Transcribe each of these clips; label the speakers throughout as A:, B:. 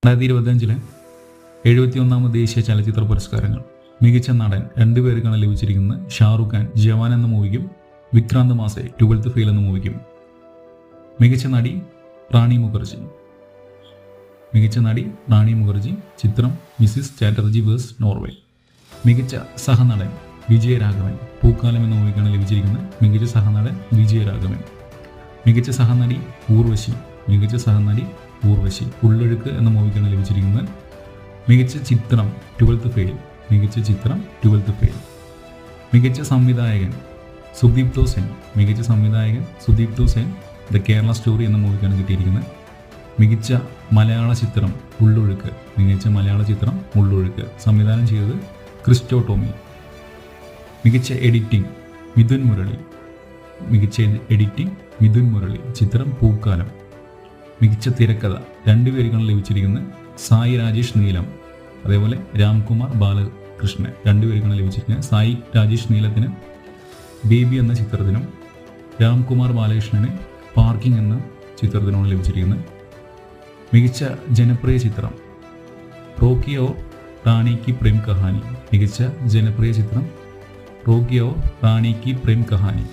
A: 2025 71ാമത് ദേശീയ ചലച്ചിത്ര പുരസ്കാരങ്ങൾ. മികച്ച നടൻ 2 പേർക്കാണ് ലഭിച്ചിരിക്കുന്നത്. ഷാറുഖ് ഖാൻ ജവാൻ എന്ന മൂവിക്കും വിക്രാന്ത് മാസെ 12th ഫെയിൽ എന്ന മൂവിക്കും. മികച്ച നടി റാണി മുഖർജി. മികച്ച നടി റാണി മുഖർജി. ചിത്രം മിസിസ് ചാറ്റർജി വേഴ്സ് നോർവേ. മികച്ച സഹനടൻ വിജയരാഘവൻ. പൂക്കാലം എന്ന മൂവിക്കാണ് ലഭിച്ചിരിക്കുന്നത്. മികച്ച സഹനടൻ വിജയരാഘവൻ. മികച്ച സഹനടി ഊർവശി. മികച്ച സഹനടി ഊർവശി. ഉള്ളൊഴുക്ക് എന്ന മൂവിക്കാണ് ലഭിച്ചിരിക്കുന്നത്. മികച്ച ചിത്രം 12th ഫെയിൽ. മികച്ച ചിത്രം 12th ഫെയിൽ. മികച്ച സംവിധായകൻ സുദീപ്തോ സെൻ. മികച്ച സംവിധായകൻ സുദീപ്തോ സെൻ. ദ കേരള സ്റ്റോറി എന്ന മൂവിക്കാണ് കിട്ടിയിരിക്കുന്നത്. മികച്ച മലയാള ചിത്രം ഉള്ളൊഴുക്ക്. മികച്ച മലയാള ചിത്രം ഉള്ളൊഴുക്ക്. സംവിധാനം ചെയ്തത് ക്രിസ്റ്റോ ടോമി. മികച്ച എഡിറ്റിംഗ് മിഥുൻ മുരളി. മികച്ച എഡിറ്റിംഗ് മിഥുൻ മുരളി. ചിത്രം പൂക്കാലം. മികച്ച തിരക്കഥ 2 പേർക്കാണ് ലഭിച്ചിരിക്കുന്നത്. സായി രാജേഷ് നീലം, അതേപോലെ രാംകുമാർ ബാലകൃഷ്ണൻ. 2 പേർക്കാണ് ലഭിച്ചിരിക്കുന്നത്. സായി രാജേഷ് നീലത്തിന് ബേബി എന്ന ചിത്രത്തിനും രാംകുമാർ ബാലകൃഷ്ണന് പാർക്കിംഗ് എന്ന ചിത്രത്തിനുമാണ് ലഭിച്ചിരിക്കുന്നത്. മികച്ച ജനപ്രിയ ചിത്രം റോക്കി ഓർ റാണി കി പ്രേം കഹാനി. മികച്ച ജനപ്രിയ ചിത്രം റോക്കി ഓർ റാണി കി പ്രേം കഹാനി.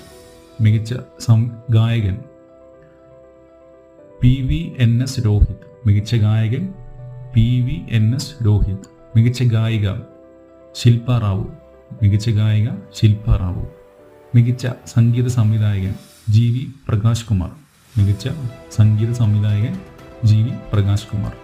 A: മികച്ച ഗായകൻ PVNS രോഹിത്. മികച്ച ഗായകൻ PVNS രോഹിത്. മികച്ച ഗായിക ശില്പ റാവു. മികച്ച ഗായിക ശില്പ റാവു. മികച്ച സംഗീത സംവിധായകൻ GV പ്രകാശ് കുമാർ. മികച്ച സംഗീത സംവിധായകൻ GV പ്രകാശ് കുമാർ.